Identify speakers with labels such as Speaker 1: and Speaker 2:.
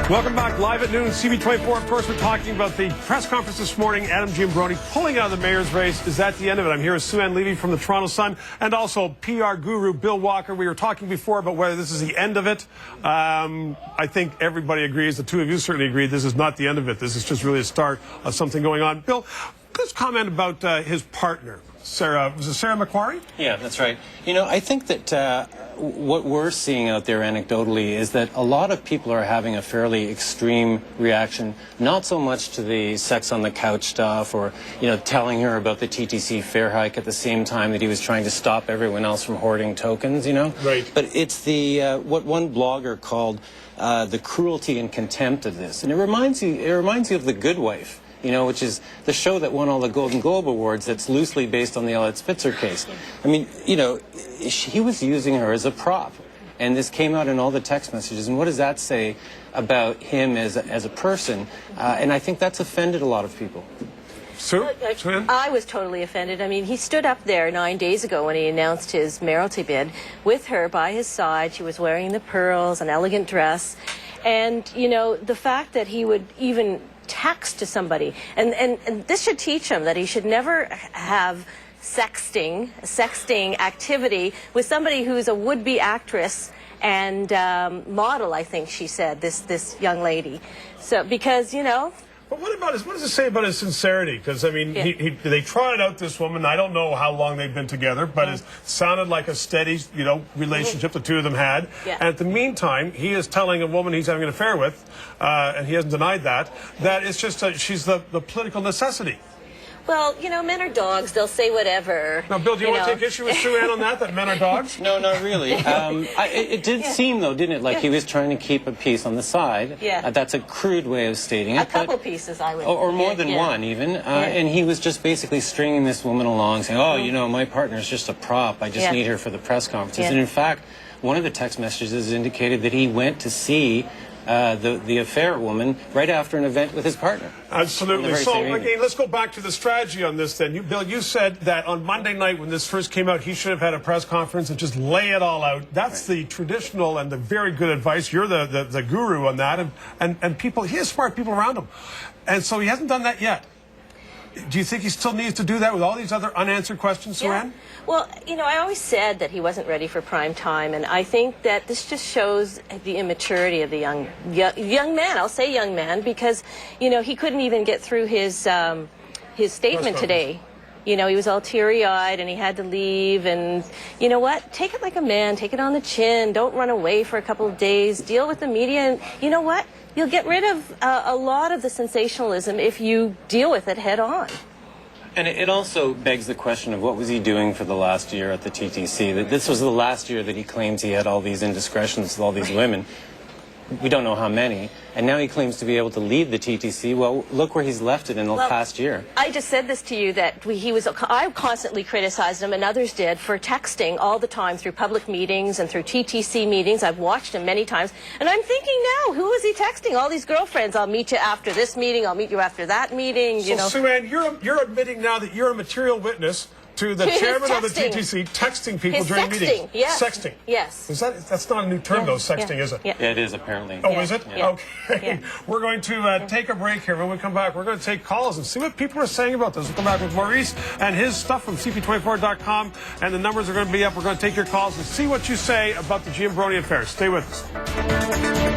Speaker 1: Welcome back, live at noon, CP24. Of course, we're talking about the press conference this morning. Adam Giambrone pulling out of the mayor's race. Is that the end of it? I'm here with Sue-Ann Levy from the Toronto Sun and also PR guru Bill Walker. We were talking before about whether this is the end of it. I think everybody agrees. The two of you certainly agree this is not the end of it. This is just really a start of something going on. Bill, let's comment about his partner, Sarah. Was it Sarah Macquarie?
Speaker 2: Yeah, that's right. You know, I think that what we're seeing out there anecdotally is that a lot of people are having a fairly extreme reaction, not so much to the sex on the couch stuff or, you know, telling her about the TTC fare hike at the same time that he was trying to stop everyone else from hoarding tokens, you know?
Speaker 1: Right.
Speaker 2: But it's the, what one blogger called the cruelty and contempt of this. And it reminds you of The Good Wife, you know, which is the show that won all the Golden Globe Awards that's loosely based on the Elliot Spitzer case. I mean, you know, he was using her as a prop. And this came out in all the text messages. And what does that say about him as a person? And I think that's offended a lot of people.
Speaker 1: Sue?
Speaker 3: I was totally offended. I mean, he stood up there 9 days ago when he announced his mayoralty bid with her by his side. She was wearing the pearls, an elegant dress. And, you know, the fact that he would even text to somebody, and this should teach him that he should never have sexting activity with somebody who's a would-be actress and model, I think she said, this young lady. So, because, you know.
Speaker 1: But what does it say about his sincerity? Because, I mean, they trotted out this woman. I don't know how long they've been together, but it sounded like a steady, you know, relationship the two of them had.
Speaker 3: Yeah.
Speaker 1: And at the meantime, he is telling a woman he's having an affair with, and he hasn't denied that, that it's just she's the political necessity.
Speaker 3: Well, you know, men are dogs. They'll say whatever.
Speaker 1: Now, Bill, do you want to take issue with Sue-Ann on that men are dogs?
Speaker 2: No, not really. It did seem, though, didn't it, like he was trying to keep a piece on the side.
Speaker 3: Yeah.
Speaker 2: That's a crude way of stating it.
Speaker 3: A couple pieces, I would.
Speaker 2: Or more than one, even. And he was just basically stringing this woman along, saying, oh, you know, my partner's just a prop. I just need her for the press conferences. And in fact, one of the text messages indicated that he went to see the affair woman right after an event with his partner.
Speaker 1: Absolutely. So, again, let's go back to the strategy on this then. Bill, you said that on Monday night when this first came out, he should have had a press conference and just lay it all out. That's the traditional and the very good advice. You're the guru on that. And people, he has smart people around him. And so he hasn't done that yet. Do you think he still needs to do that with all these other unanswered questions, Sue-Ann?
Speaker 3: Well, you know, I always said that he wasn't ready for prime time, and I think that this just shows the immaturity of the young man. I'll say young man because, you know, he couldn't even get through his statement today. You know, he was all teary-eyed and he had to leave. And you know what? Take it like a man. Take it on the chin. Don't run away for a couple of days. Deal with the media. And you know what? You'll get rid of a lot of the sensationalism if you deal with it head on.
Speaker 2: And it also begs the question of what was he doing for the last year at the TTC? That this was the last year that he claims he had all these indiscretions with all these women. We don't know how many. And now he claims to be able to lead the TTC. Well, look where he's left it in the past year.
Speaker 3: I just said this to you that I constantly criticized him, and others did, for texting all the time through public meetings and through TTC meetings. I've watched him many times. And I'm thinking now, who is he texting? All these girlfriends. I'll meet you after this meeting. I'll meet you after that meeting. You know.
Speaker 1: Sue-Ann, you're admitting now that you're a material witness to the chairman of the TTC texting people during meetings.
Speaker 3: Yes.
Speaker 1: Sexting.
Speaker 3: Yes.
Speaker 1: That's not a new term, though, sexting, is it?
Speaker 2: Yeah, it is, apparently.
Speaker 1: Oh, is it?
Speaker 3: Yeah.
Speaker 1: Okay.
Speaker 3: Yeah.
Speaker 1: We're going to take a break here. When we come back, we're going to take calls and see what people are saying about this. We'll come back with Maurice and his stuff from CP24.com, and the numbers are going to be up. We're going to take your calls and see what you say about the Giambrone affair. Stay with us.